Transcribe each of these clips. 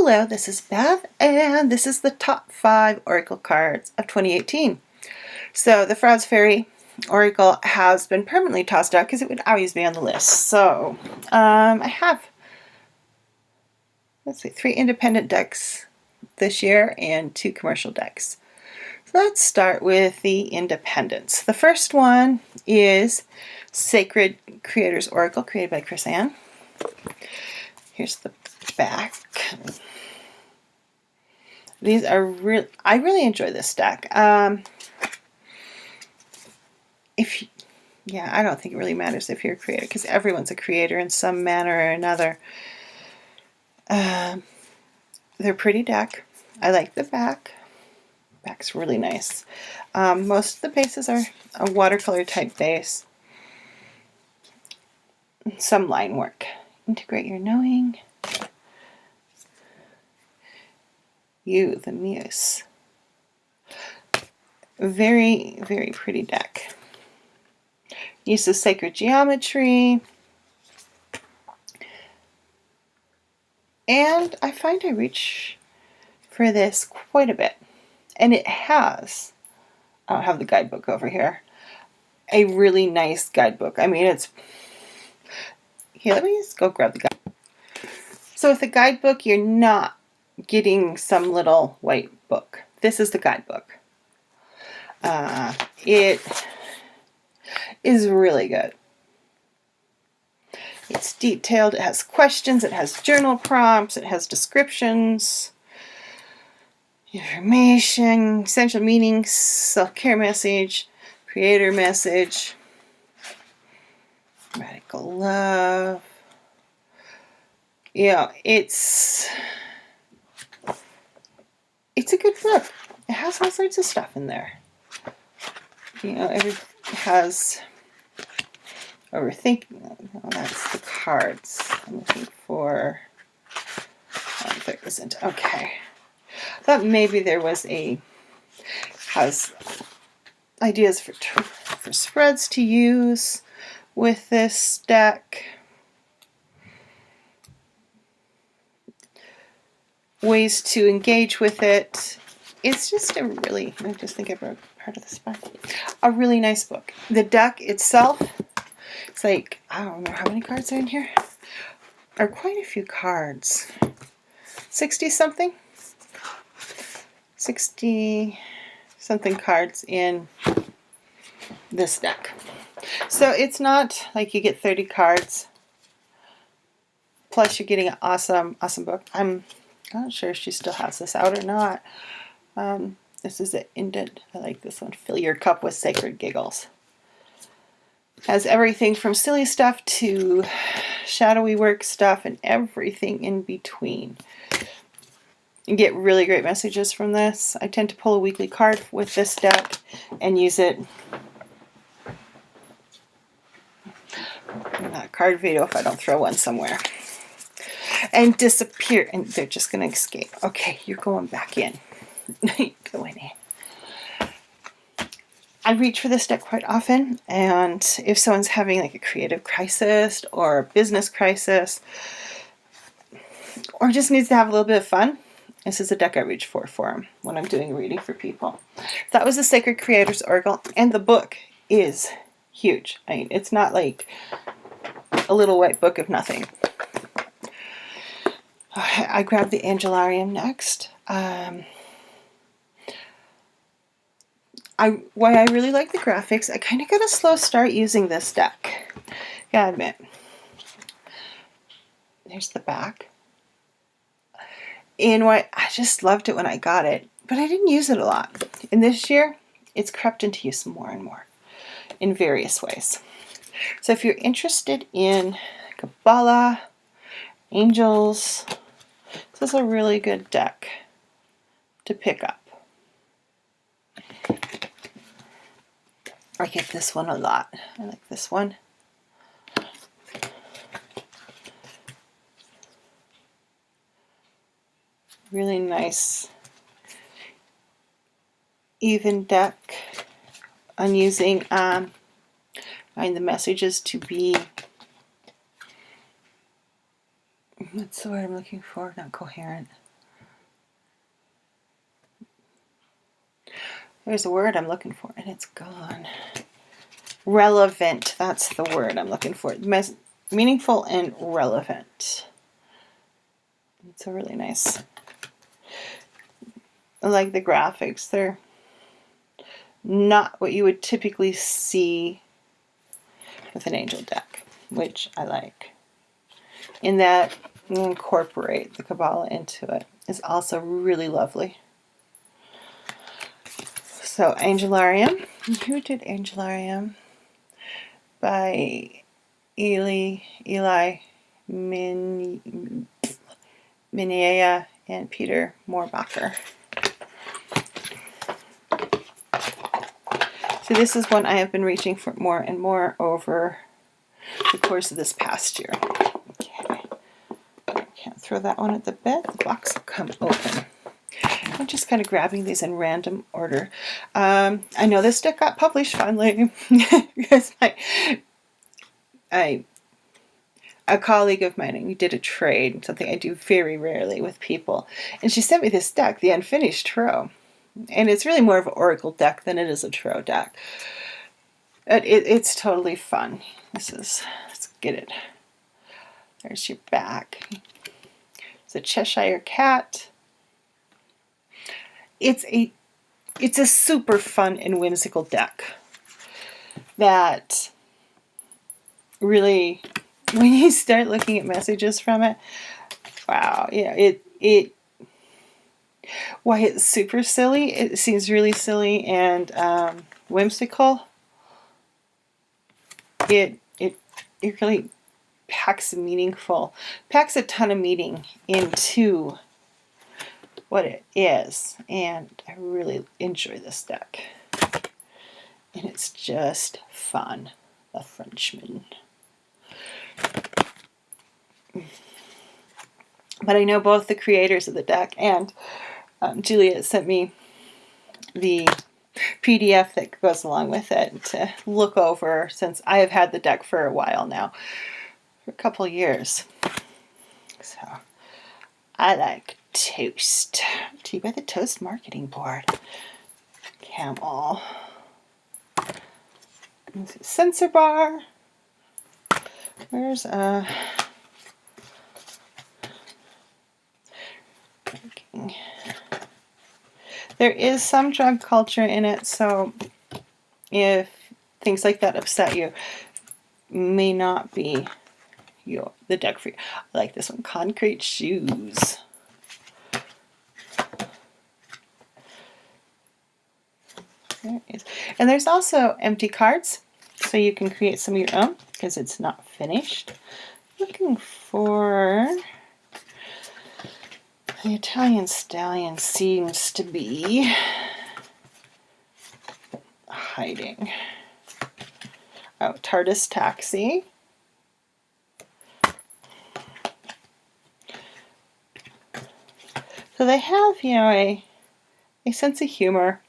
Hello, this is Beth, and this is the top 5 Oracle cards of 2018. So the Frauds Fairy Oracle has been permanently tossed out because it would always be on the list. So I have, let's see, 3 independent decks this year and 2 commercial decks. So let's start with the independents. The first one is Sacred Creators Oracle, created by Chris Ann. Here's the back. These are I really enjoy this deck. I don't think it really matters if you're a creator, because everyone's a creator in some manner or another. They're pretty deck. I like the back. Back's really nice. Most of the bases are a watercolor type base. Some line work. Integrate your knowing. You, the Muse. Very, very pretty deck. Uses sacred geometry. And I find I reach for this quite a bit. And it has, I don't have the guidebook over here, a really nice guidebook. I mean, it's, here, let me just go grab the guidebook. So with the guidebook, you're not getting some little white book. This is the guidebook. It is really good. It's detailed. It has questions. It has journal prompts. It has descriptions, information, essential meanings, self-care message, creator message, radical love. Yeah, it's a good book. It has all sorts of stuff in there. You know, it has overthinking. Oh, that's the cards. I'm looking for. Okay. I thought maybe there was has ideas for spreads to use with this deck. Ways to engage with it. It's just a really, I just think I broke part of the spine. A really nice book. The deck itself, it's like, I don't know how many cards are in here. Are quite a few cards. 60 something? 60 something cards in this deck. So it's not like you get 30 cards. Plus you're getting an awesome book. I'm not sure if she still has this out or not. This is an indent. I like this one. Fill your cup with sacred giggles. Has everything from silly stuff to shadowy work stuff and everything in between. You get really great messages from this. I tend to pull a weekly card with this deck and use it in a card video if I don't throw one somewhere. And disappear, and they're just going to escape. Okay, you're going back in. Going in. I reach for this deck quite often, and if someone's having like a creative crisis or a business crisis, or just needs to have a little bit of fun, this is a deck I reach for them when I'm doing a reading for people. That was the Sacred Creators Oracle, and the book is huge. I mean, it's not like a little white book of nothing. I grabbed the Angelarium next. Why I really like the graphics, I kind of got a slow start using this deck. Gotta admit. There's the back. And why I just loved it when I got it, but I didn't use it a lot. And this year, it's crept into use more and more in various ways. So if you're interested in Kabbalah, angels, this is a really good deck to pick up. I get this one a lot. I like this one. Really nice, even deck. I'm using find the messages to be, what's the word I'm looking for? Not coherent. There's a word I'm looking for, and it's gone. Relevant. That's the word I'm looking for. Meaningful and relevant. It's a really nice. I like the graphics. They're not what you would typically see with an angel deck, which I like. In that you incorporate the Kabbalah into it is also really lovely. So Angelarium. Who did Angelarium? By Eli Minea and Peter Moorbacher. So this is one I have been reaching for more and more over the course of this past year. Okay. I can't throw that one at the bed. The box will come open. I'm just kind of grabbing these in random order. I know this deck got published finally because a colleague of mine, and we did a trade, something I do very rarely with people, and she sent me this deck, the Unfinished Tarot, and it's really more of an Oracle deck than it is a Tarot deck. It's totally fun. Let's get it. There's your back. It's a Cheshire Cat. It's a super fun and whimsical deck that really, when you start looking at messages from it, wow, yeah, why it's super silly. It seems really silly and whimsical. It really packs a ton of meaning into what it is, and I really enjoy this deck. And it's just fun. The Frenchman. But I know both the creators of the deck, and Juliet sent me the PDF that goes along with it to look over, since I have had the deck for a while now, for a couple years. So I like Toast. Tea by the Toast Marketing Board. Camel. Sensor bar. Where's there is some drug culture in it, so if things like that upset you, may not be the deck for you. I like this one, Concrete Shoes. There it is. And there's also empty cards, so you can create some of your own because it's not finished. Looking for the Italian Stallion seems to be hiding. Oh, TARDIS Taxi. So they have, a sense of humor.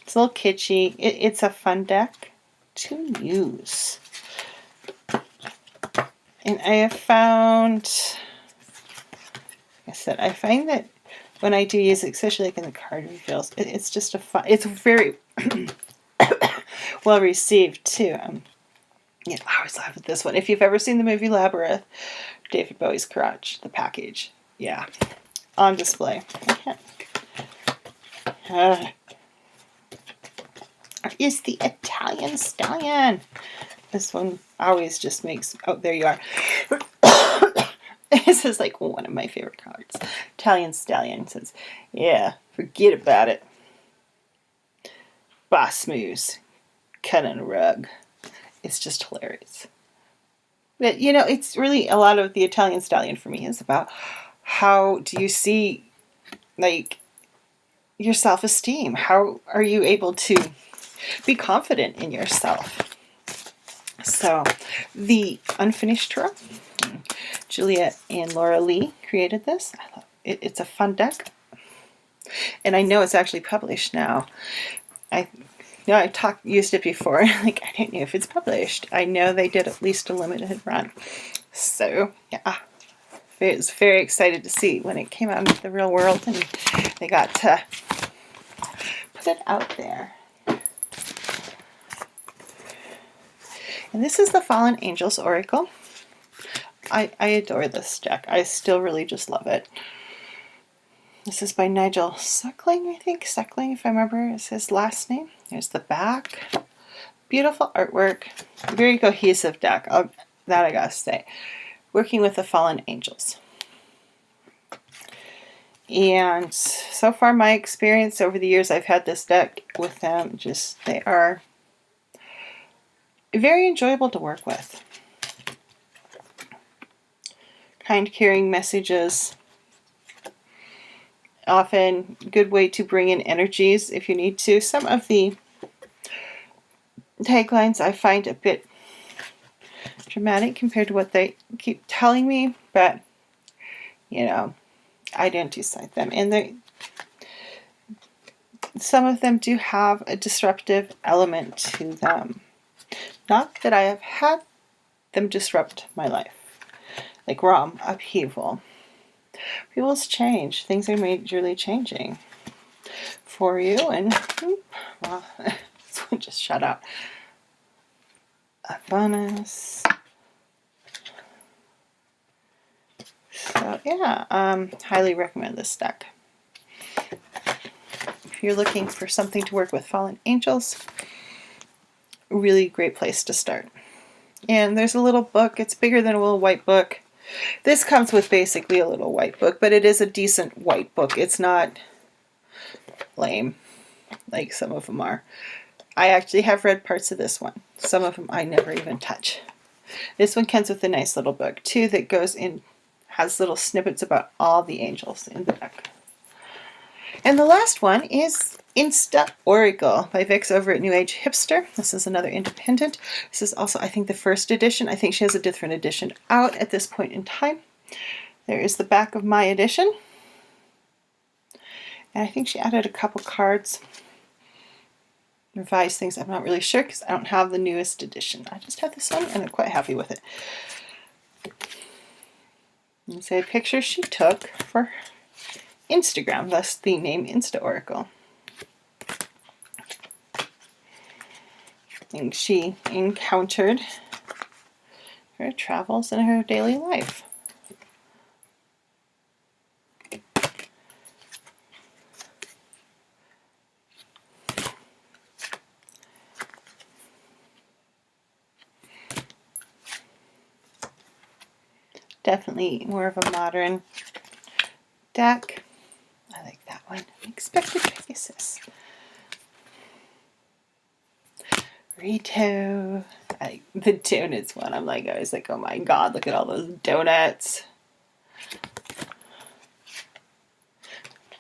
It's a little kitschy. It's a fun deck to use. And I have found, I find that when I do use it, especially like in the card reveals, it's just it's very well received too. I always laugh at this one. If you've ever seen the movie Labyrinth, David Bowie's crotch, the package, yeah, on display. Is the Italian Stallion. This one always just makes, oh, there you are. This is like one of my favorite cards. Italian Stallion says, yeah, forget about it. Boss moves. Cut on a rug. It's just hilarious. But, it's really a lot of the Italian Stallion for me is about how do you see, your self-esteem? How are you able to be confident in yourself? So, the Unfinished Tarot. Juliet and Laura Lee created this. It's a fun deck. And I know it's actually published now. I used it before. I don't know if it's published. I know they did at least a limited run. So, yeah. I was very excited to see when it came out into the real world and they got to put it out there. And this is the Fallen Angels Oracle. I adore this deck. I still really just love it. This is by Nigel Suckling, I think. Suckling, if I remember, is his last name. There's the back. Beautiful artwork. Very cohesive deck, that I gotta say. Working with the Fallen Angels. And so far my experience over the years I've had this deck with them, they are very enjoyable to work with. Kind, caring messages. Often good way to bring in energies if you need to. Some of the taglines I find a bit dramatic compared to what they keep telling me, but you know, I don't decide them. And some of them do have a disruptive element to them. Not that I have had them disrupt my life. Like ROM, upheaval. People's change. Things are majorly changing for you. And, well, this one just shut out. A bonus. So, yeah, highly recommend this deck. If you're looking for something to work with Fallen Angels, really great place to start. And there's a little book. It's bigger than a little white book. This comes with basically a little white book, but it is a decent white book. It's not lame like some of them are. I actually have read parts of this one. Some of them I never even touch. This one comes with a nice little book too that goes in, has little snippets about all the angels in the deck. And the last one is InstaOracle by Vix over at New Age Hipster. This is another independent. This is also, I think, the first edition. I think she has a different edition out at this point in time. There is the back of my edition. And I think she added a couple cards, revised things. I'm not really sure because I don't have the newest edition. I just have this one and I'm quite happy with it. It's a picture she took for Instagram, thus the name InstaOracle. And she encountered her travels in her daily life. Definitely more of a modern deck. I like that one. Unexpected Pegasus. Rito. The donuts one. I'm like, I was like, oh my god, look at all those donuts.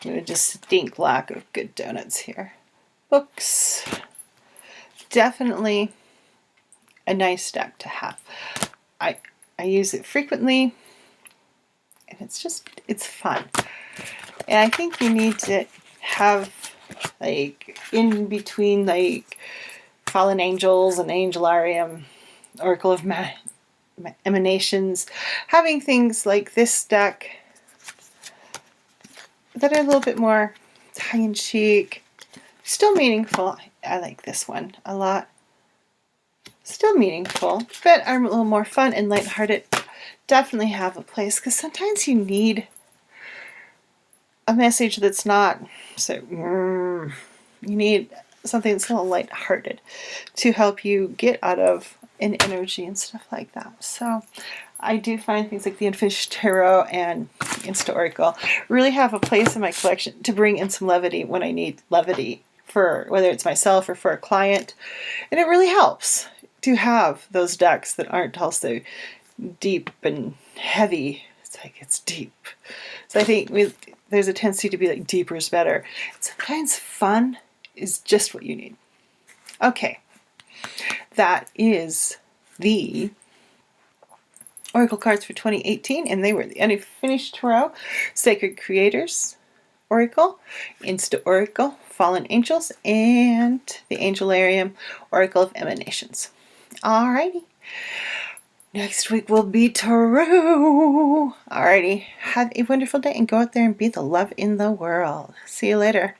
A distinct lack of good donuts here. Books. Definitely a nice deck to have. I use it frequently, and it's fun. And I think you need to have, like, in between, like, Fallen Angels and Angelarium, Oracle of Emanations, having things like this deck that are a little bit more tongue-in-cheek, still meaningful. I like this one a lot. Still meaningful, but are a little more fun and lighthearted. Definitely have a place, because sometimes you need a message that's not so, you need something that's a little lighthearted to help you get out of an energy and stuff like that. So I do find things like the Unfinished Tarot and InstaOracle really have a place in my collection to bring in some levity when I need levity, for whether it's myself or for a client. And it really helps to have those decks that aren't also deep and heavy. It's like, it's deep. So I think there's a tendency to be like, deeper is better. Sometimes fun is just what you need. Okay, that is the Oracle cards for 2018, and they were the Unfinished Tarot, Sacred Creators Oracle, InstaOracle, Fallen Angels, and the Angelarium Oracle of Emanations. Alrighty. Next week will be Tarot. Alrighty. Have a wonderful day and go out there and be the love in the world. See you later.